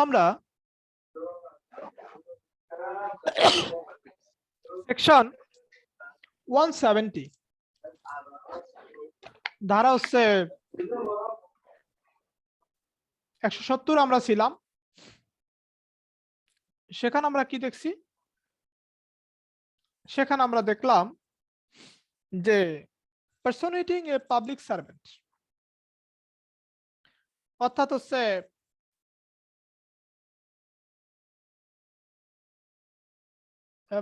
আমরা সেকশন 170 ধারা হচ্ছে 170 আমরা ছিলাম। সেখানে আমরা কি দেখছি? সেখানে আমরা দেখলাম যে পার্সোনেটিং এ পাবলিক সার্ভেন্ট, অর্থাৎ হচ্ছে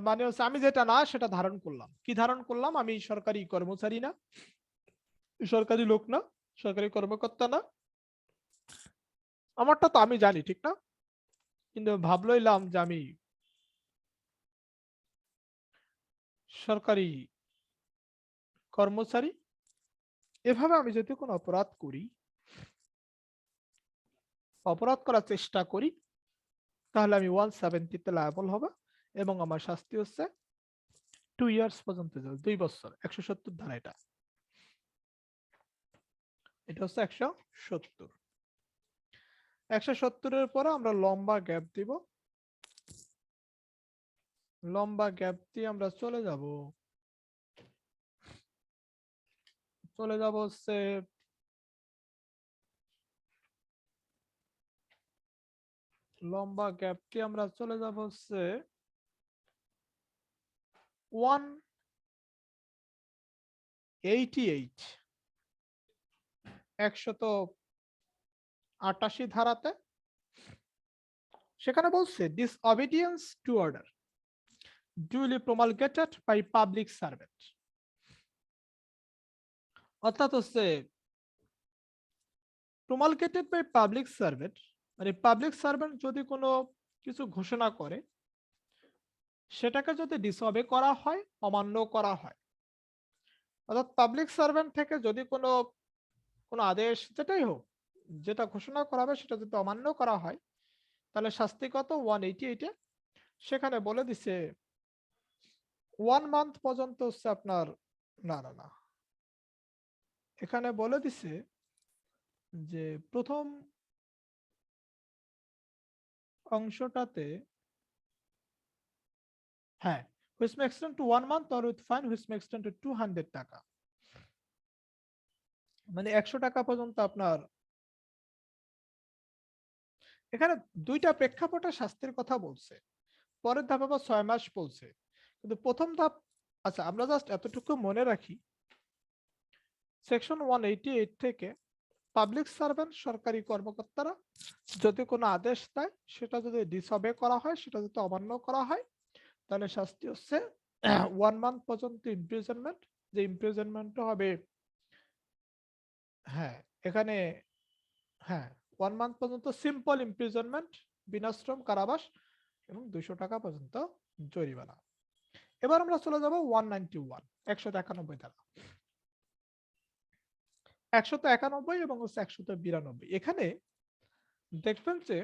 মানে হচ্ছে আমি যেটা না সেটা ধারণ করলাম। কি ধারণ করলাম? আমি সরকারি কর্মচারী না, সরকারি লোক না, সরকারি কর্মকর্তা না, আমারটা তো আমি জানি, ঠিক না? কিন্তু ভাবলাম যে আমি সরকারি কর্মচারী, এভাবে আমি যদি কোনো অপরাধ করি, অপরাধ করার চেষ্টা করি, তাহলে আমি 170 লায়াবল হবে এবং আমার শাস্তি হচ্ছে 2 ইয়ার্স পর্যন্ত জেল, 2 বছর। 170 ধারা এটা হচ্ছে 170। 170-এর পরে আমরা লম্বা গ্যাপ দিব, লম্বা গ্যাপ দিয়ে আমরা চলে যাব হচ্ছে লম্বা গ্যাপ দিয়ে আমরা চলে যাব হচ্ছে 188 188 ধারাতে। সেখানে বলছে disobedience to order duly promulgated by public servant, অর্থাৎ হচ্ছে promulgated by public servant মানে পাবলিক সার্ভেন্ট যদি কোনো কিছু ঘোষণা করে, সেটাকে যদি ডিসঅবে করা হয়, অমান্য করা হয়, অর্থাৎ পাবলিক সার্ভেন্ট থেকে যদি কোনো কোনো আদেশ যেটাই হোক, যেটা ঘোষণা করা হবে সেটা যদি অমান্য করা হয়, তাহলে শাস্তি কত? 188-এ সেখানে বলে দিছে 1 মান্থ পর্যন্ত হচ্ছে আপনার, না না না, এখানে বলে দিছে যে প্রথম অংশটাতে, হ্যাঁ, which may extend to 1 month or with fine which may extend to 200 টাকা, মানে 100 টাকা পর্যন্ত আপনার। এখানে দুইটা প্রেক্ষাপটে শাস্তির কথা বলছে, পরের ধাপ আবার 6 মাস বলছে, কিন্তু প্রথম ধাপ, আচ্ছা আমরা জাস্ট এতটুকু মনে রাখি, সেকশন 188 থেকে পাবলিক সার্ভেন্ট সরকারি কর্মকর্তারা যদি কোনো আদেশ দেয়, সেটা যদি ডিসঅবে করা হয়, সেটা যদি অমান্য করা হয়, তাহলে শাস্তি হচ্ছে 1 মান্থ পর্যন্ত ইমপ্রিজনমেন্ট, যে ইমপ্রিজনমেন্ট হবে, হ্যাঁ এখানে, হ্যাঁ 1 মান্থ পর্যন্ত সিম্পল ইমপ্রিজনমেন্ট, বিনাশ্রম কারাবাস এবং 200 টাকা পর্যন্ত জরিমানা। এবার আমরা চলে যাব 191 191 ধারা, 191 এবং 192। এখানে দেখবেন যে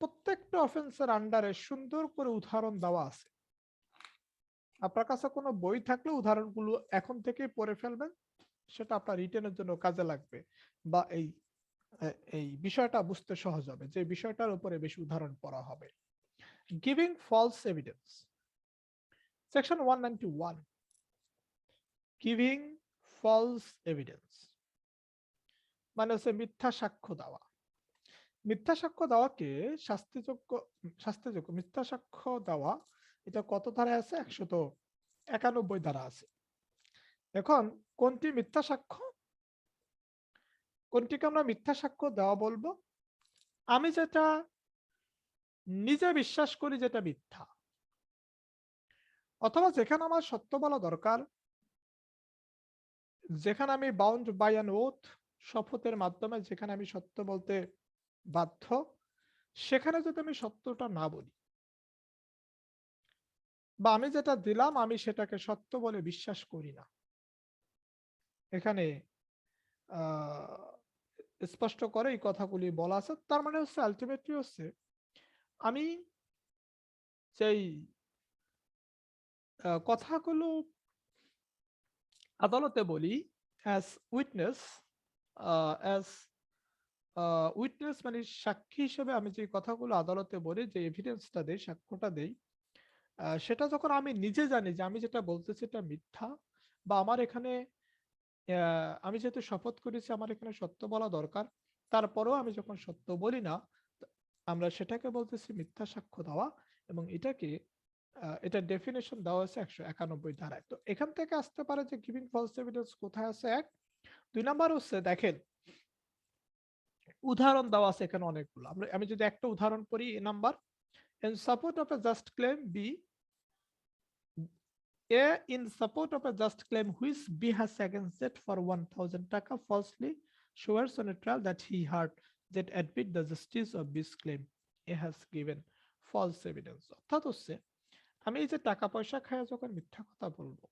প্রত্যেকটা অফেন্সের আন্ডারে সুন্দর করে উদাহরণ দেওয়া আছে। আপনার কাছে কোনো বই থাকলে উদাহরণগুলো এখন থেকে পড়ে ফেলবেন, সেটা আপনার রিটেনের জন্য কাজে লাগবে, বা এই বিষয়টা বুঝতে সহজ হবে যে বিষয়টার উপরে বেশি উদাহরণ পড়া হবে। Giving false evidence, section 191, giving false evidence মানে হচ্ছে মিথ্যা সাক্ষ্য দেওয়া। মিথ্যা সাক্ষ্য দেওয়াকে শাস্তিযোগ্য মিথ্যা সাক্ষ্য দেওয়া, এটা কত ধারায় আছে? 191 ধারা আছে। এখন কোনটি মিথ্যা সাক্ষ্য, কোনটিকে আমরা মিথ্যা সাক্ষ্য দেওয়া বলবো? আমি যেটা নিজে বিশ্বাস করি যেটা মিথ্যা, অথবা যেখানে আমার সত্য বলা দরকার, যেখানে আমি বাউন্ড বাই অ্যান ওথ, শপথের মাধ্যমে যেখানে আমি সত্য বলতে বাধ্য, সেখানে যদি আমি সত্যটা না বলি, বা আমি যেটা দিলাম আমি সেটাকে সত্য বলে বিশ্বাস করি না, এখানে স্পষ্ট করে এই কথাগুলি বলা আছে। তার মানে হচ্ছে আলটিমেটলি হচ্ছে আমি যেই কথাগুলো আদালতে বলি অ্যাজ উইটনেস, অ্যাজ উইটনেস মানে সাক্ষী হিসেবে আমি যে কথাগুলো আদালতে বলি, যে এভিডেন্সটা দেই, সাক্ষ্যটা দেই, সেটা যখন আমি নিজে জানি যে আমি যেটা বলতেছি এটা মিথ্যা, বা আমার এখানে আমি যেহেতু শপথ করেছি আমার এখানে সত্য বলা দরকার, তারপরেও আমি যখন সত্য বলি না, আমরা সেটাকে বলতেছি মিথ্যা সাক্ষ্য দেওয়া। এবং এটাকে এটা ডেফিনেশন দেওয়া হয়েছে 191 ধারায়। তো এখান থেকে আসতে পারে যে গিভিং ফলস এভিডেন্স কোথায় আছে, এক। দুই নাম্বার হচ্ছে দেখেন, উদাহরণ দেওয়া আছে এখানে অনেকগুলো। আমি যদি একটা উদাহরণ পড়ি, এ number, in support of a just claim, B, A, in support of a just claim which B has against it for 1000 taka falsely swears on a trial that he heard that admit the justice of B's claim, A has given false evidence। অর্থাৎ হচ্ছে আমি এই যে টাকা পয়সা খায় যখন মিথ্যা কথা বলবো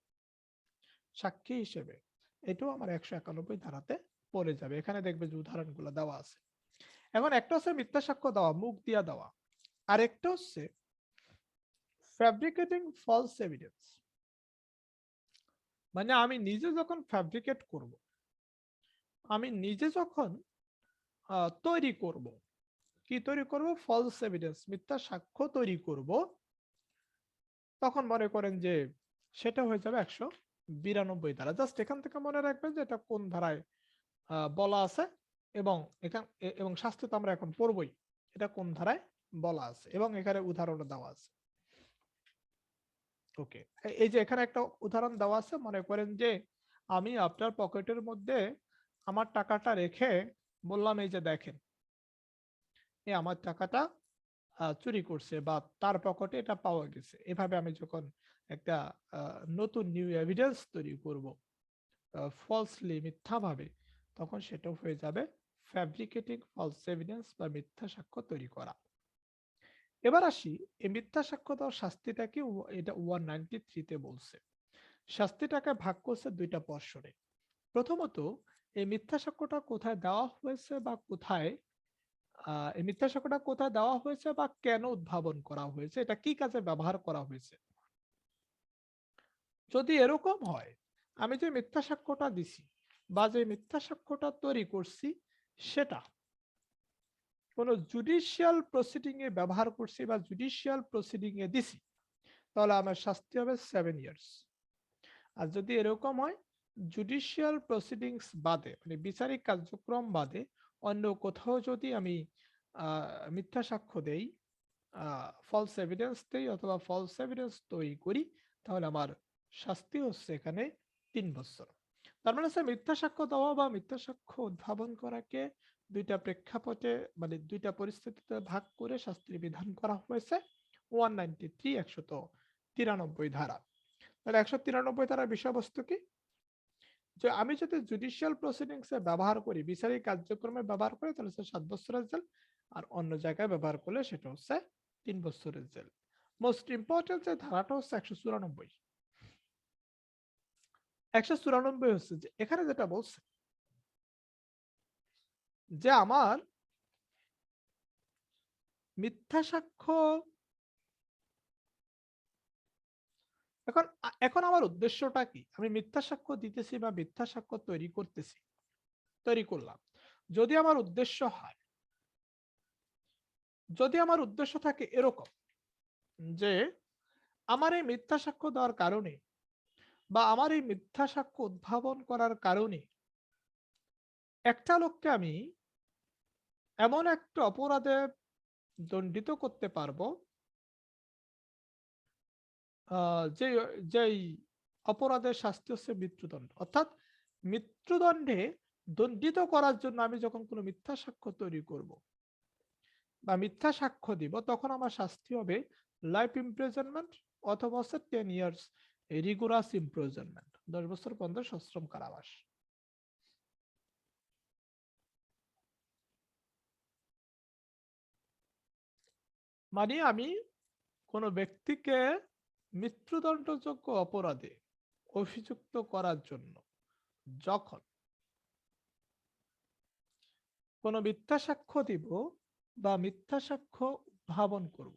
সাক্ষী হিসেবে, এটাও আমার 191 ধারাতে পড়ে যাবে। এখানে দেখবে যে উদাহরণগুলো দেওয়া আছে। এখন একটা হচ্ছে মিথ্যা সাক্ষ্য দেওয়া, মুখ দিয়া দেওয়া, আর একটা হচ্ছে ফ্যাব্রিকেটিং ফলস এভিডেন্স। মানে আমি নিজে যখন ফ্যাব্রিকেট করব, আমি নিজে যখন তৈরি করব, কি তৈরি করব, ফলস এভিডেন্স, মিথ্যা সাক্ষ্য তৈরি করব, তখন মনে করেন যে সেটা হয়ে যাবে 192 ধারা। জাস্ট এখান থেকে মনে রাখবেন যে এটা কোন ধারায় বলা আছে, এবং এবং শাস্তি তো আমরা এখন পড়বই, এটা কোন ধারায় বলা আছে, এবং এখানে উদাহরণ দেওয়া আছে। ওকে, এই যে এখানে একটা উদাহরণ দেওয়া আছে, মনে করেন যে আমি আপনার পকেটের মধ্যে আমার টাকাটা রেখে বললাম এই যে দেখেন, এ আমার টাকাটা চুরি করছে, বা তার পকেটে এটা পাওয়া গেছে। এভাবে আমি যখন একটা নতুন নিউ এভিডেন্স তৈরি করব ফলসলি, মিথ্যাভাবে, তখন সেটাও হয়ে যাবে ফ্যাব্রিকেটিং ফলস এভিডেন্স বা মিথ্যা সাক্ষ্য তৈরি করা। এবার আসি এই মিথ্যা সাক্ষ্য দেওয়ার শাস্তিটাকে, এটা 193 বলছে। শাস্তিটাকে ভাগ করছে দুইটা পর্ষণে। প্রথমত, এই মিথ্যা সাক্ষ্যটা কোথায় দেওয়া হয়েছে বা কোথায় এই মিথ্যা সাক্ষ্যটা কোথায় দেওয়া হয়েছে বা কেন উদ্ভাবন করা হয়েছে, এটা কি কাজে ব্যবহার করা হয়েছে। যদি এরকম হয়, আমি যে মিথ্যা সাক্ষ্যটা দিছি বা যে মিথ্যা সাক্ষ্যটা তৈরি করছি, সেটা কোন জুডিশিয়াল প্রসিডিং এ ব্যবহার করছি বা জুডিশিয়াল প্রসিডিং এ দিছি, তাহলে আমার শাস্তি হবে 7 ইয়ার্স। আর যদি এরকম হয় জুডিশিয়াল প্রসিডিংস বাদে, মানে বিচারিক কার্যক্রম বাদে অন্য কোথাও যদি আমি মিথ্যা সাক্ষ্য দেই, ফলস এভিডেন্স দেই অথবা ফলস এভিডেন্স তৈরি করি, তাহলে আমার শাস্তি হচ্ছে এখানে 3 বছর। তার মানে হচ্ছে মিথ্যা সাক্ষ্য দেওয়া বা মিথ্যা সাক্ষ্য উদ্ভাবন করাকে দুইটা প্রেক্ষাপটে, মানে দুইটা পরিস্থিতিতে ভাগ করে শাস্তির বিধান করা হয়েছে 193, 193 ধারা। তাহলে 193 ধারার বিষয়বস্তু কি, যে আমি যদি জুডিশিয়াল প্রসিডিংস এ ব্যবহার করি, বিচারিক কার্যক্রমে ব্যবহার করি, তাহলে হচ্ছে 7 বছরের জেল। আর অন্য জায়গায় ব্যবহার করলে সেটা হচ্ছে 3 বছরের জেল। মোস্ট ইম্পর্টেন্ট যে ধারাটা হচ্ছে 194। 194 হচ্ছে যে এখানে যেটা বলছে যে আমার মিথ্যা সাক্ষ্য, এখন আমার উদ্দেশ্যটা কি, আমি মিথ্যা সাক্ষ্য দিতেছি বা মিথ্যা সাক্ষ্য তৈরি করতেছি, তৈরি করলাম, যদি আমার উদ্দেশ্য হয়, যদি আমার উদ্দেশ্য থাকে এরকম যে আমার এই মিথ্যা সাক্ষ্য দেওয়ার কারণে বা আমার এই মিথ্যা সাক্ষ্য উদ্ভাবন করার কারণে একটা লোককে আমি এমন একটা অপরাধে দণ্ডিত করতে পারবো, যে যেই অপরাধের শাস্তি হচ্ছে মৃত্যুদণ্ড। অর্থাৎ মৃত্যুদণ্ডে দণ্ডিত করার জন্য আমি যখন কোনো মিথ্যা সাক্ষ্য তৈরি করব বা মিথ্যা সাক্ষ্য দিব, তখন আমার শাস্তি হবে লাইফ ইমপ্রিজনমেন্ট অথবা হচ্ছে 10 ইয়ার্স রিগুরাস ইমপ্রিজনমেন্ট, 10 বছর পর্যন্ত সশ্রম কারাবাস। মানে আমি কোনো ব্যক্তিকে মৃত্যুদণ্ডযোগ্য অপরাধে অভিযুক্ত করার জন্য যখন কোনো মিথ্যা সাক্ষ্য দিব বা মিথ্যা সাক্ষ্য উদ্ভাবন করব,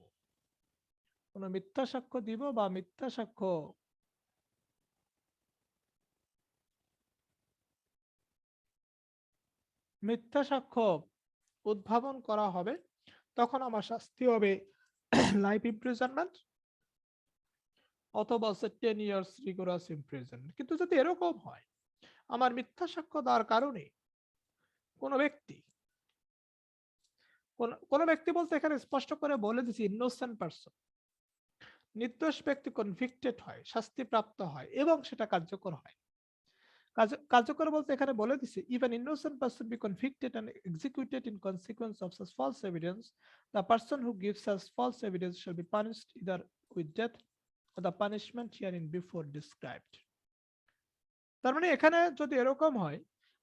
কোনো মিথ্যা সাক্ষ্য দিব বা মিথ্যা সাক্ষ্য উদ্ভাবন করা হবে, তখন আমার শাস্তি হবে লাইফ ইমপ্রিজনমেন্ট অথবা 10 ইয়ার্স রিগোরাস ইমপ্রিজনমেন্ট। কিন্তু যদি এরকম হয় আমার মিথ্যা সাক্ষ্য দেওয়ার কারণে কোনো ব্যক্তি, কোন ব্যক্তি বলতে এখানে স্পষ্ট করে বলে দিচ্ছি ইনোসেন্ট পারসন, নির্দোষ ব্যক্তি কনভিক্টেড হয়, শাস্তিপ্রাপ্ত হয় এবং সেটা কার্যকর হয়। কার্যকর বলতে এখানে বলে দিছে even innocent person be convicted and executed in consequence of such false evidence, the person who gives such false evidence shall be punished either with death or the punishment herein before described। তার মানে এখানে যদি এরকম হয়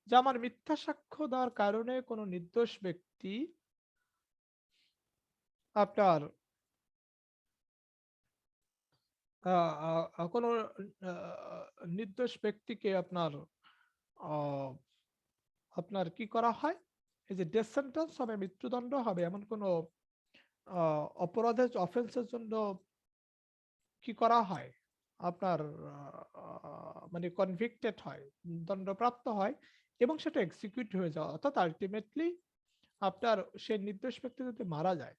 যে আমার মিথ্যা সাক্ষ্য দেওয়ার কারণে কোনো নির্দোষ ব্যক্তি আপনার কোনো নির্দোষ ব্যক্তিকে আপনার আপনার কি করা হয়, এই যে ডেথ সেন্টেন্স হবে, মৃত্যুদণ্ড হবে, এমন কোনো অপরাধের অফেন্সের জন্য কি করা হয় আপনার মানে কনভিক্টেড হয়, দণ্ডপ্রাপ্ত হয় এবং সেটা এক্সিকিউট হয়ে যাওয়া, অর্থাৎ আলটিমেটলি আপনার সেই নির্দোষ ব্যক্তি যদি মারা যায়,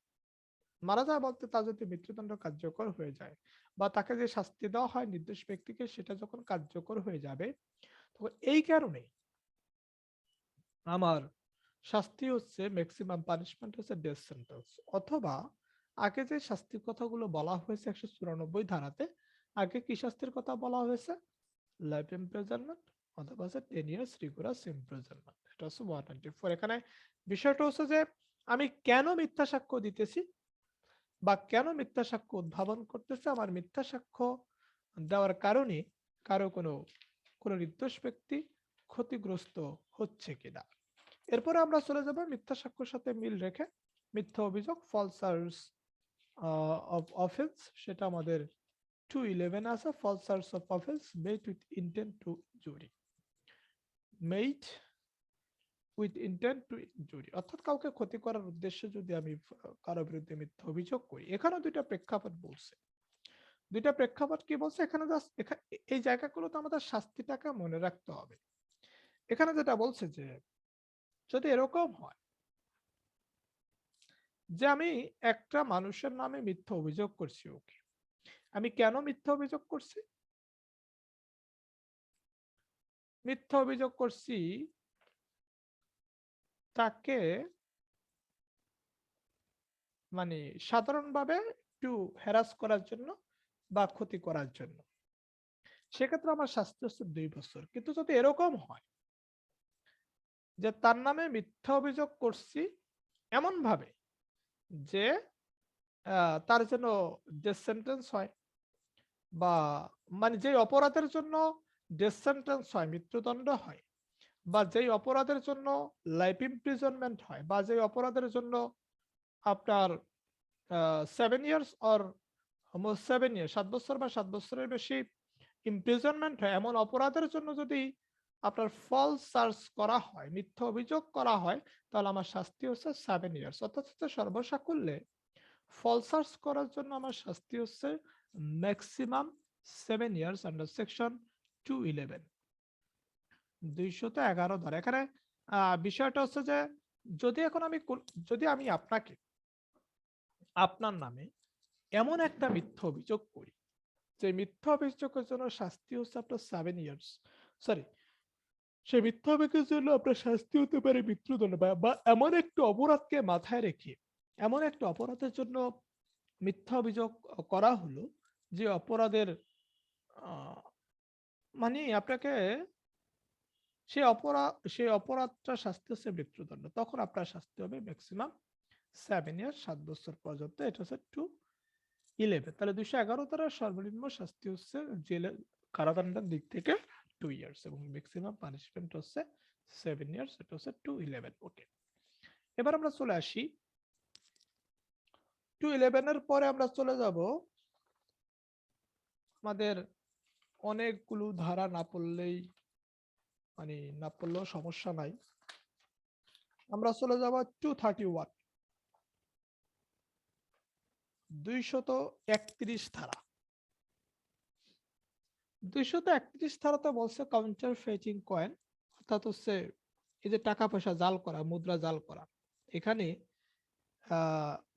মারা যায় বলতে তার যদি মৃত্যুদণ্ড কার্যকর হয়ে যায় বা তাকে যে শাস্তি দেওয়া হয় নির্দোষ ব্যক্তিকে সেটা যখন কার্যকর হয়ে যাবে, তখন এই কারণে আমার শাস্তি হচ্ছে ম্যাক্সিমাম পানিশমেন্ট হচ্ছে ডেথ সেন্টেন্স, অথবা আগে যে শাস্তির কথাগুলো বলা হয়েছে 194 ধারাতে, আগে কি শাস্তির কথা বলা হয়েছে, লাইফ ইমপ্রিজনমেন্ট অথবা হচ্ছে 10 ইয়ার্স রিগোরাস ইমপ্রিজনমেন্ট। এটা হচ্ছে 194। এখানে বিষয়টা হচ্ছে যে আমি কেন মিথ্যা সাক্ষ্য দিতেছি বা কেন মিথ্যা সাক্ষ্য উদ্ভাবন করতেছে, আমার মিথ্যা সাক্ষ্য দেওয়ার কারণে কারো কোনো কোনো নির্দোষ ব্যক্তি ক্ষতিগ্রস্ত হচ্ছে কিনা। এরপরে আমরা চলে যাব মিথ্যা সাক্ষ্যের সাথে মিল রেখে মিথ্যা অভিযোগ ফলস চার্জ অফ অফেন্স, সেটা আমাদের 211 আছে, false charge of offence made with intent to injury, made with intent to injury, অর্থাৎ কাউকে ক্ষতি করার উদ্দেশ্যে যদি আমি কারো বিরুদ্ধে মিথ্যা অভিযোগ করি। এখানেও দুইটা প্রেক্ষাপট বলছে, দুইটা প্রেক্ষাপট কি বলছে এখানে, জাস্ট এই জায়গাগুলোতে আমাদের শাস্তিটাকে মনে রাখতে হবে। এখানে যেটা বলছে যে যদি এরকম হয় যে আমি একটা মানুষের নামে মিথ্যা অভিযোগ করছি, ওকে আমি কেন মিথ্যা অভিযোগ করছি, মিথ্যা অভিযোগ করছি তাকে মানে সাধারণভাবে একটু হ্যারাস করার জন্য বা ক্ষতি করার জন্য, সেক্ষেত্রে আমার শাস্তি হচ্ছে 2 বছর। কিন্তু যদি এরকম হয় যে তার নামে মিথ্যা অভিযোগ করছি এমন ভাবে যে তার জন্য ডেথ সেন্টেন্স হয়, বা মানে যেই অপরাধের জন্য ডেথ সেন্টেন্স হয়, মৃত্যুদণ্ড হয়, বা যেই অপরাধের জন্য লাইফ ইমপ্রিজনমেন্ট হয়, বা যেই অপরাধের জন্য আপনার 7 ইয়ার্স অর 7 ইয়ার 7 বছর বা 7 বছরের বেশি ইমপ্রিজনমেন্ট হয়, এমন অপরাধের জন্য যদি আপনার ফলস চার্জ করা হয়, মিথ্যা অভিযোগ করা হয়, তাহলে আমার শাস্তি হচ্ছে 7 ইয়ার্স, অর্থাৎ সর্বসাকুল্যে ফলস চার্জ করার জন্য আমার শাস্তি হচ্ছে ম্যাক্সিমাম 7 ইয়ার্স আন্ডার সেকশন 211 211 ধারা। এখানে বিষয়টা হচ্ছে যে যদি এখন আমি যদি আমি আপনাকে আপনার নামে এমন একটা মিথ্যা অভিযোগ করি যে মিথ্যা অভিযোগের জন্য শাস্তি হচ্ছে আপনার 7 ইয়ার্স, সরি সেই মিথ্যা অভিযোগের জন্য আপনার শাস্তি হতে পারে মৃত্যুদণ্ড, বা এমন একটি অপরাধকে মাথায় রেখে এমন একটা অপরাধের জন্য মিথ্যা অভিযোগ করা হলো যে অপরাধের আহ, মানে আপনাকে সেই অপরাধটা শাস্তি হচ্ছে মৃত্যুদণ্ড, তখন আপনার শাস্তি হবে ম্যাক্সিমাম 7 ইয়ার 7 বছর পর্যন্ত। এটা হচ্ছে 211। তাহলে 211 দ্বারা সর্বনিম্ন শাস্তি হচ্ছে জেলে কারাদণ্ডের দিক থেকে 2 ইয়ার্স এবং ম্যাক্সিমাম পানিশমেন্ট হচ্ছে 7 ইয়ার্স, এটা হচ্ছে 211। ওকে, এবার আমরা চলে আসি 211 এর পরে আমরা চলে যাব আমাদের অনেকগুলো ধারা না পড়লেই মানে না পড়লেও সমস্যা নাই, আমরা চলে যাব 231 231 ধারা। 231 ধারাতে বলছে কাউন্টার ফেচিং কয়েন, অর্থাৎ হচ্ছে এই যে টাকা পয়সা জাল করা, মুদ্রা জাল করা, এখানে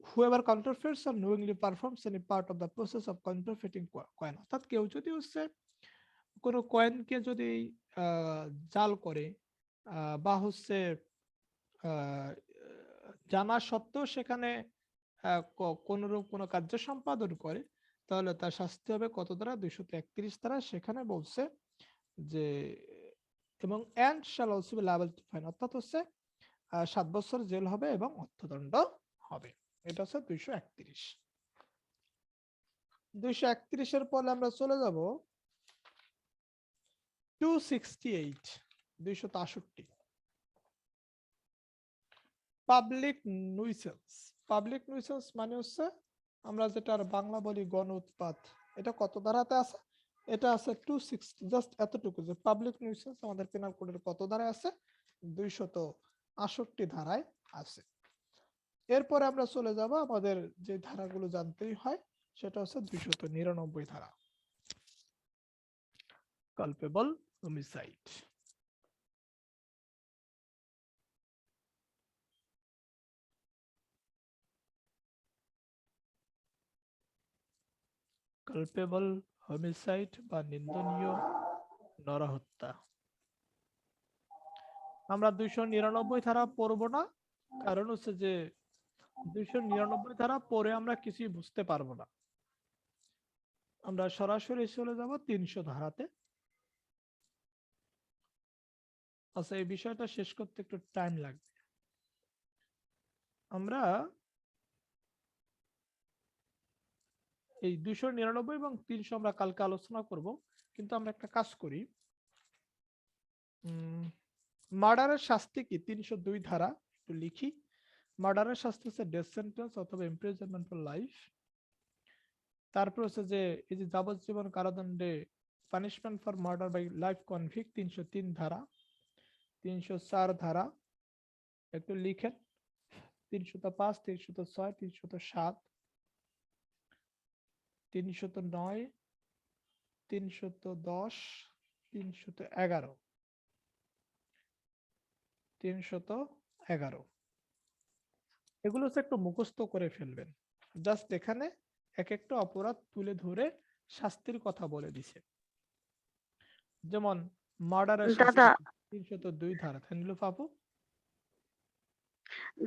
whoever counterfeits or knowingly performs any part of the process of counterfeiting coin, অর্থাৎ কেউ যদি হচ্ছে কোনো কয়েনকে যদি জাল করে বা হচ্ছে আহ, জানা সত্ত্বেও সেখানে কোনরূপ কোনো কার্য সম্পাদন করে, তাহলে তার শাস্তি হবে কত দ্বারা? 231 দ্বারা। সেখানে বলছে যে এবং and shall also be liable to fine, অর্থাৎ হচ্ছে 7 বছর জেল হবে এবং অর্থদণ্ড হবে। এটা হচ্ছে 231। 231 এর পরে আমরা চলে যাব 268, 263, পাবলিক নুইসেন্স। পাবলিক নুইসেন্স মানে হচ্ছে আমরা যেটার বাংলা বলি গণ উৎপাত। এটা কত ধারাতে আছে? এটা আছে 260, জাস্ট এতটুকু যে পাবলিক নুইসেন্স আমাদের পেনাল কোডের কত ধারায় আছে? 268 ধারায় আছে। এরপরে আমরা চলে যাব আমাদের যে ধারাগুলো জানতেই হয়, সেটা হচ্ছে 299 ধারা, কালপেবল হোমিসাইড। কালপেবল হোমিসাইড বা নিন্দনীয় নরহত্যা। আমরা 299 ধারা পড়বো না, কারণ হচ্ছে যে 299 ধারা পড়ে আমরা কিছুই বুঝতে পারবো না। আমরা সরাসরি চলে যাব 300 ধারাতে। আচ্ছা, এই বিষয়টা শেষ করতে একটু টাইম লাগবে। আমরা এই 299 এবং 300 আমরা কালকে আলোচনা করব, কিন্তু আমরা একটা কাজ করি। মার্ডারের শাস্তি কি? 302 ধারা একটু লিখি। মার্ডারের শাস্তি হচ্ছে ডেথ সেন্টেন্স অথবা ইমপ্রিজনমেন্ট ফর লাইফ। তারপর হচ্ছে যে এই যে যাবজ্জীবন কারাদণ্ডে punishment for murder by life convict 303 ধারা। 304 ধারা একটু লিখেন। 305, 306, 307, 309, 310, 311, 311 এগুলো হচ্ছে একটু মুখস্থ করে ফেলবেন। জাস্ট এখানে এক একটা অপরাধ তুলে ধরে শাস্তির কথা বলে দিছে। যেমন মার্ডারের শাস্তি দাদা 302 ধারা। থানলু পাপু,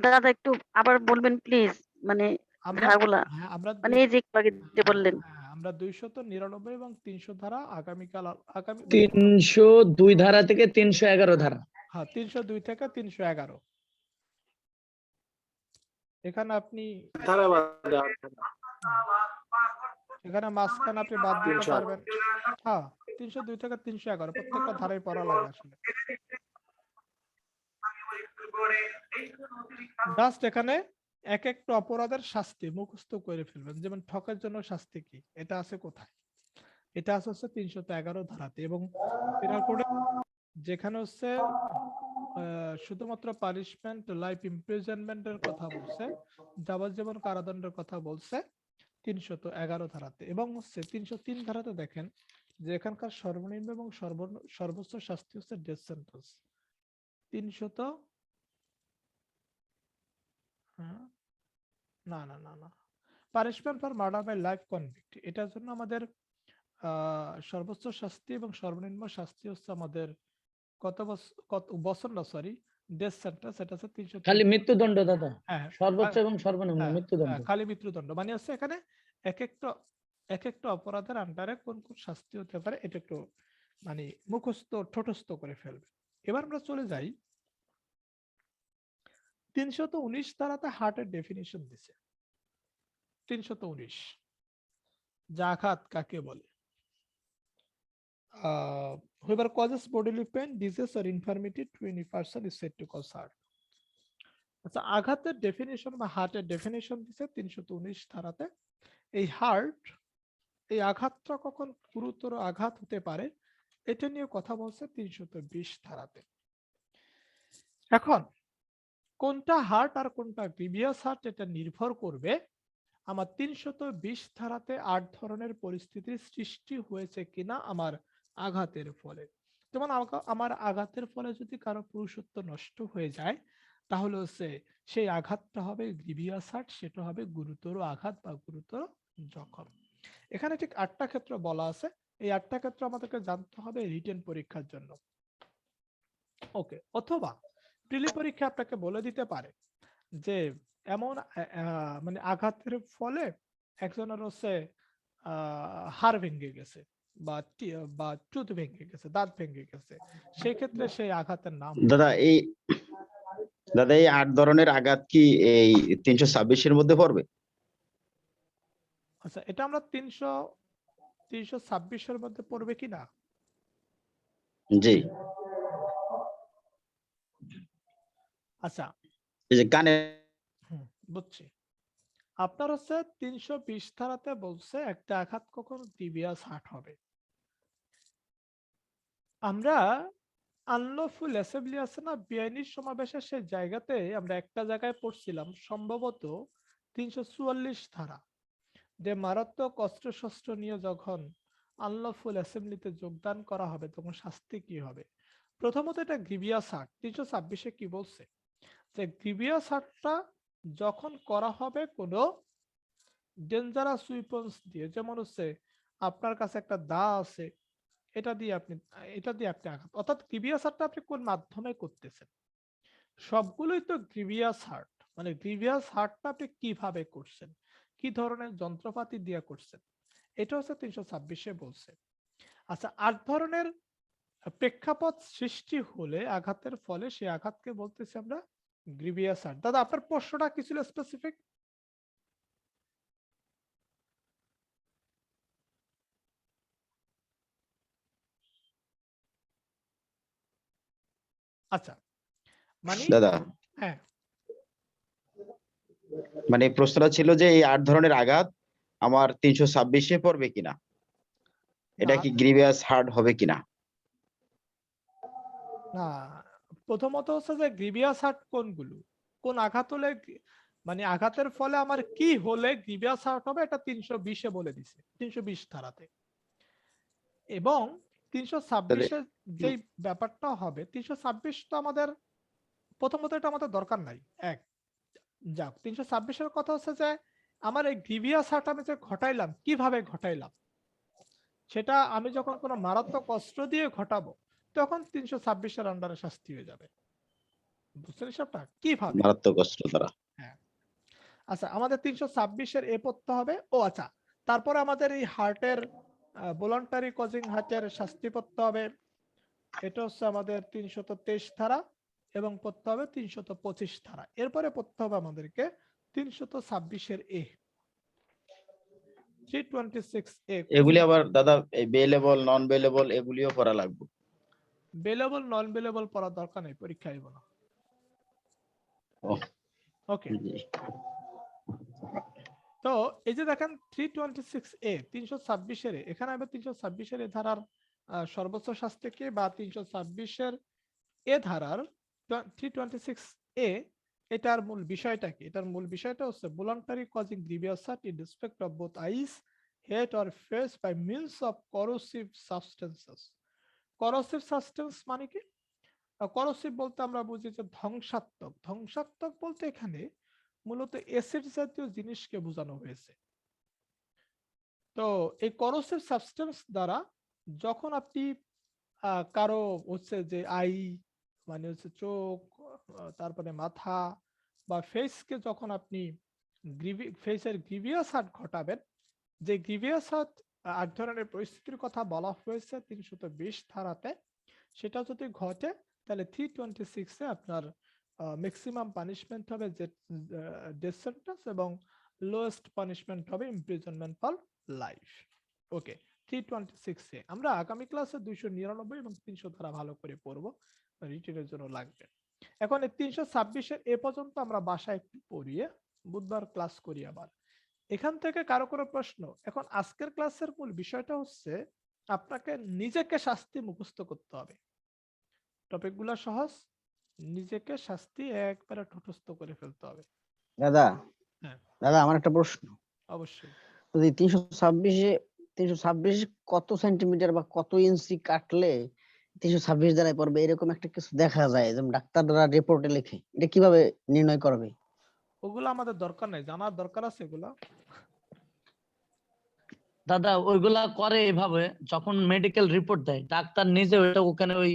দাদা একটু আবার বলবেন প্লিজ, মানে আমরা ধারাগুলা, আমরা মানে এই যে একটু আগে যে বললেন। আমরা 299 এবং 300 ধারা আগামীকাল আগামী 302 ধারা থেকে 311 ধারা। হ্যাঁ, 302 থেকে 311 এখানে আপনি এখানে মাঝখানে আপনি বাদ দিতে পারবেন। হ্যাঁ, 302 থেকে 311 প্রত্যেকটা ধারায় পড়া লাগে আসলে। জাস্ট এখানে এক একটা অপরাধের শাস্তি মুখস্থ করে ফেলবেন। যেমন ঠকের জন্য শাস্তি কি, এটা আছে কোথায়? এটা আছে হচ্ছে 311 ধারাতে। এবং পেনাল কোডে যেখানে হচ্ছে শুধুমাত্র পানিশমেন্ট লাইফ ইমপ্রিজনমেন্টের কথা বলছে, যাবজ্জীবন কারাদণ্ডের কথা বলছে 311 ধারাতে। এবং হচ্ছে 303 ধারাতে দেখেন যে এখানকার সর্বনিম্ন এবং সর্বোচ্চ শাস্তি হচ্ছে ডেথ সেন্টেন্স। 300 না না না না punishment for murder by life convict, এটার জন্য আমাদের সর্বোচ্চ শাস্তি এবং সর্বনিম্ন শাস্তি হচ্ছে আমাদের কত বছর না, সরি, ডেথ সেন্টেন্স। এটা হচ্ছে 300 খালি মৃত্যুদণ্ড দাদা, হ্যাঁ সর্বোচ্চ এবং সর্বনিম্ন মৃত্যুদণ্ড। খালি মৃত্যুদণ্ড। মানে হচ্ছে এখানে এক একটা অপরাধের আন্ডারে কোন কোন শাস্তি হতে পারে এটা একটু মানে মুখস্থ ঠোঁটস্থ করে ফেলবে। এবার আমরা চলে যাই 319 ধারাতে হার্টের ডেফিনিশন দিছে। 319 জাঘাত কাকে বলে? whoever causes bodily pain, disease or infirmity to any person is said to cause heart. আচ্ছা, আঘাতের ডেফিনিশন বা হার্টের ডেফিনিশন দিছে 319 ধারাতে। এই হার্ট, এই আঘাতটা কখন গুরুতর আঘাত হতে পারে এটা নিয়ে কথা বলছে 320 ধারাতে। এখন কোনটা হার্ট আর কোনটা গ্রিভিয়াস হার্ট এটা নির্ভর করবে আমার 320 ধারাতে 8 ধরনের পরিস্থিতির সৃষ্টি হয়েছে কিনা আমার আঘাতের ফলে। যেমন আমার আঘাতের ফলে যদি কারো পুরুষত্ব নষ্ট হয়ে যায়, তাহলে হচ্ছে সেই আঘাতটা হবে গ্রিভিয়াস হার্ট, সেটা হবে গুরুতর আঘাত বা গুরুতর জখম। এখানে ঠিক 8টা ক্ষেত্র বলা আছে, এই 8টা ক্ষেত্র আমাদেরকে জানতে হবে রিটেন পরীক্ষার জন্য। ওকে, অথবা প্রিলি পরীক্ষা আপনাকে বলে দিতে পারে যে এমন মানে আঘাতের ফলে একজনের হচ্ছে হাড় ভেঙে গেছে বা টুথ ভেঙে গেছে, দাঁত ভেঙে গেছে, সেই ক্ষেত্রে সেই আঘাতের নাম হবে। দাদা এই 8 ধরনের আঘাত কি এই 326-এর মধ্যে পড়বে? আচ্ছা, এটা আমরা 326-এর মধ্যে পড়বে কিনা? জি, আচ্ছা, এই যে কানে বুঝছি। আপনার হচ্ছে 320 ধারাতে বলছে একটা আঘাত কখন টিবিয়াস হার্ট হবে। আমরা আনলফুল অ্যাসেম্বলি আছে না, বেআইনি সমাবেশের সেই জায়গাতে আমরা একটা জায়গায় পড়ছিলাম সম্ভবত 344 ধারা, যে মারাত্মক অস্ত্রশস্ত্র নিয়ে যখন আনলফুল অ্যাসেম্বলিতে যোগদান করা হবে তখন শাস্তি কি হবে। প্রথমত এটা গ্রিভিয়াস হার্ট 326-এ কি বলছে, যে গ্রিভিয়াস হার্টটা যখন করা হবে কোনো ডেঞ্জারাস উইপন্স দিয়ে, যেমন হচ্ছে আপনার কাছে একটা দা আছে, এটা দিয়ে আপনি আঘাত, অর্থাৎ গ্রিভিয়াস হার্টটা আপনি কোন মাধ্যমে করতেছেন, সবগুলোই তো গ্রিভিয়াস হার্ট। মানে গ্রিভিয়াস হার্টটা আপনি কিভাবে করছেন, কি ধরনের যন্ত্রপাতি দিয়ে করছেন, এটা হচ্ছে 326-এ বলছে। আচ্ছা, 8 ধরনের প্রেক্ষাপট সৃষ্টি হলে আঘাতের ফলে সেই আঘাতকে বলতেছি আমরা গ্রিভিয়াস হার্ট। দাদা আপনার প্রশ্নটা কি ছিল স্পেসিফিক? আচ্ছা, মানে দাদা হ্যাঁ, মানে প্রশ্নটা ছিল যে এই 8 ধরনের আঘাত আমার 326-এ পড়বে কিনা, এটা না কি গ্রিভিয়াস হার্ট হবে কিনা? না, প্রথমত হচ্ছে যে গ্রিভিয়াস হার্ট কোনগুলো, কোন আঘাত হলে মানে আঘাতের ফলে আমার কি হলে গ্রিভিয়াস হার্ট হবে, এটা 320-এ বলে দিছে, 320 ধারাতে। এবং তাহলে 326-এর যেই ব্যাপারটা হবে, 326 তো আমাদের প্রথমত এটা আমাদের দরকার নাই। এক, যাক 326-এর কথা হচ্ছে যে আমার এই গ্রিভিয়াস হার্ট আমি যে ঘটাইলাম, কিভাবে ঘটাইলাম, সেটা আমি যখন কোনো মারাত্মক অস্ত্র দিয়ে ঘটাবো তখন 326-এর আন্ডারে শাস্তি হয়ে যাবে। বুঝছেন সবটা কিভাবে? মারাত্মক অস্ত্র দ্বারা। হ্যাঁ, আচ্ছা, আমাদের 326-এর এ পড়তে হবে। ও আচ্ছা, তারপরে আমাদের এই হার্টের ভলান্টারি কজিং হার্টের শাস্তি পড়তে হবে, এটা হচ্ছে আমাদের 323 ধারা, এবং পড়তে হবে 325 ধারা। এরপরে পড়তে হবে আমাদেরকে 326-এর এ, 326 এ। এগুলি আবার দাদা এই বেলেবল নন বেলেবল এগুলিও পড়া লাগবে? বেলেবল নন বেলেবল পড়ার দরকার নেই, পরীক্ষা হইব না। ও, ওকে, জি। তো এই যে দেখেন 326A 326-এর, এখানে আমি 326-এর এ ধারার সর্বোচ্চ শাস্তি কি, বা 326-এর এ ধারার 326A এটার মূল বিষয়টা কি? এটার মূল বিষয়টা হচ্ছে voluntary causing grievous hurt in respect of both eyes, head or face by means of corrosive substances. Corrosive substance মানে কি? করোসিভ বলতে আমরা বুঝি যে ধ্বংসাত্মক। ধ্বংসাত্মক বলতে এখানে মূলত অ্যাসিড জাতীয় জিনিসকে বোঝানো হয়েছে। তো এই করোসিভ সাবস্টেন্স দ্বারা যখন আপনি কারো হচ্ছে যে আই মানে হচ্ছে চোখ, তারপরে মাথা বা ফেসকে যখন আপনি ফেসের গ্রিভিয়াস হার্ট ঘটাবেন, যে গ্রিভিয়াস হার্ট 8 ধরনের পরিস্থিতির কথা বলা হয়েছে 320 ধারাতে, সেটা যদি ঘটে তাহলে 326-এ আপনার ম্যাক্সিমাম পানিশমেন্ট হবে যে ডেথ সেন্টেন্স, এবং লোয়েস্ট পানিশমেন্ট হবে ইমপ্রিজনমেন্ট ফর লাইফ। ওকে, 326-এ আমরা আগামী ক্লাসে 299 এবং 300 ধারা ভালো করে পড়বো, রিটেনের জন্য লাগবে। এখন এই 326-এর এ পর্যন্ত আমরা বাসায় একটু পড়িয়ে বুধবার ক্লাস করি আবার। এখান থেকে কারো কোনো প্রশ্ন? এখন আজকের ক্লাসের মূল বিষয়টা হচ্ছে আপনাকে নিজেকে শাস্তি মুখস্থ করতে হবে। টপিকগুলো সহজ, নিজেকে শাস্তি একবারে ঠোঁটস্থ করে ফেলতে হবে। দাদা হ্যাঁ, দাদা আমার একটা প্রশ্ন, অবশ্যই। যদি 326-এ কত সেন্টিমিটার বা কত ইঞ্চি কাটলে 326 ধারায় পড়বে এরকম একটা কিছু দেখা যায়, যেমন ডাক্তাররা রিপোর্টে লেখে, এটা কিভাবে নির্ণয় করবে? ওগুলো আমাদের দরকার নাই, জানার দরকার আছে এগুলা? দাদা ওইগুলা করে এভাবে, যখন মেডিকেল রিপোর্ট দেয় ডাক্তার নিজে ওটা ওখানে ওই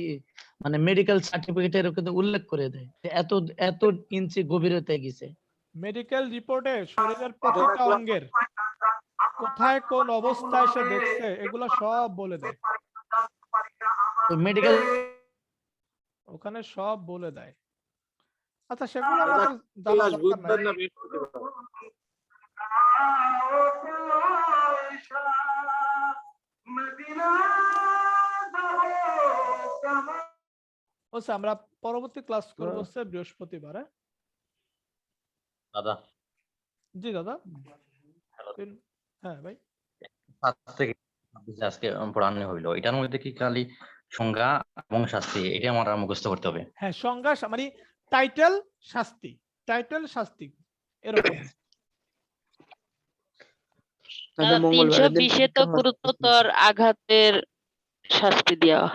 মানে মেডিকেল সার্টিফিকেটের ওখানে উল্লেখ করে দেয় যে এত এত ইঞ্চি গভীরতায় গেছে। মেডিকেল রিপোর্টে শরীরের প্রতিটা অঙ্গের কোথায় কোন অবস্থায় সে দেখছে এগুলো সব বলে দেয়, তো মেডিকেল ওখানে সব বলে দেয়। আচ্ছা সেগুলো আমাদের জানার দরকার নাই। আচ্ছা আমরা পরবর্তী ক্লাস করবো হচ্ছে বৃহস্পতিবার। দাদা জি দাদা। হ্যাঁ ভাই। 7 থেকে 26 আজকে পড়ানো হইলো, এটার মধ্যে কি খালি সংজ্ঞা এবং শাস্তি এটা আমার মুখস্থ করতে হবে? হ্যাঁ সংজ্ঞা মানে টাইটেল শাস্তি, টাইটেল শাস্তি এরকম। দাদা মঙ্গলবারের দিন 320-এ তো গুরুতর আঘাতের শাস্তি দেওয়া।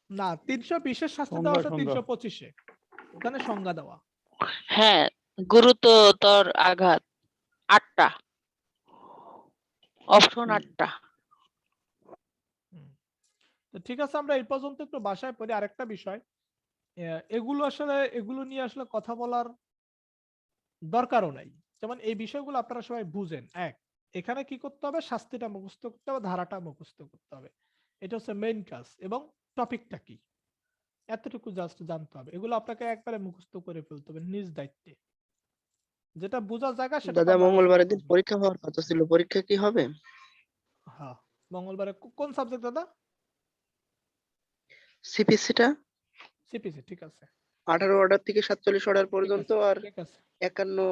না 320-এর শাস্তি দেওয়া আছে 325-এ, ওখানে সংজ্ঞা দেওয়া। হ্যাঁ, গুরুতর আঘাত 8টা, অপশন 8টা। তো ঠিক আছে আমরা এই পর্যন্ত একটু বাসায় পড়ি। আরেকটা বিষয়, এগুলো নিয়ে আসলে কথা বলার দরকারও নাই। যেমন এই বিষয়গুলো আপনারা সবাই বুঝেন। এখানে কি করতে হবে, শাস্তিটা মুখস্থ করতে হবে, ধারাটা মুখস্থ করতে হবে, এটা হচ্ছে মেইন কাজ, এবং টপিকটা কি এতটুকু জাস্ট জানতে হবে। এগুলো আপনাকে একবারে মুখস্থ করে ফেলতে হবে নিজ দায়িত্বে, যেটা বোঝা জায়গা সেটা দাদা আমরা মঙ্গলবারের আলোচনা দিন করব। পরীক্ষা হওয়ার কথা ছিল, পরীক্ষা কি হবে? হ্যাঁ মঙ্গলবারে কোন সাবজেক্ট দাদা? সিপিসিটা সিপিসি, ঠিক আছে 18 অর্ডার থেকে 47 অর্ডার পর্যন্ত, আর ঠিক আছে 51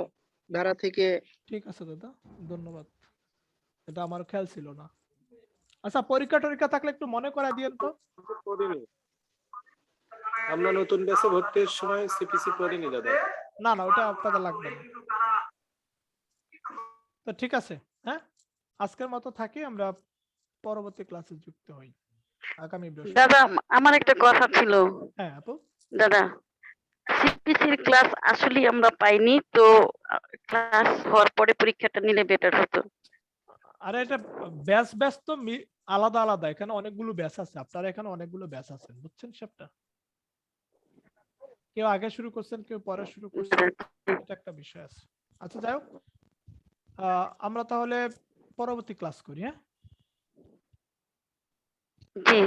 ধারা থেকে। ঠিক আছে দাদা, ধন্যবাদ, এটা আমার খেয়াল ছিল না। আচ্ছা পরীক্ষা টরীক্ষা থাকলে একটু মনে করায় দিয়েন তো। আমরা নতুন ব্যাচে ভর্তির সময় সিপিসি পড়িনি দাদা। না না ওটা আপনাদের লাগবে না। তো ঠিক আছে, হ্যাঁ আজকের মতো থাকি, আমরা পরবর্তী ক্লাসে যুক্ত হই আগামী বৃহস্পতিবার। দাদা আমার একটা কথা ছিল। হ্যাঁ আপু। দাদা সিপিসির ক্লাস আসলে আমরা পাইনি, তো ক্লাস হওয়ার পরে পরীক্ষাটা নিলে বেটার হতো। আরে এটা ব্যাচ ব্যাচ তো আলাদা আলাদা, এখানে অনেকগুলো ব্যাচ আছে, আপনারা এখানে অনেকগুলো ব্যাচ আছেন, বুঝছেন সবটা। কেউ আগে শুরু করছেন, কেউ পরে শুরু করছেন, এটা একটা বিষয় আছে। আচ্ছা যাই হোক, আমরা তাহলে পরবর্তী ক্লাস করি। হ্যাঁ জি।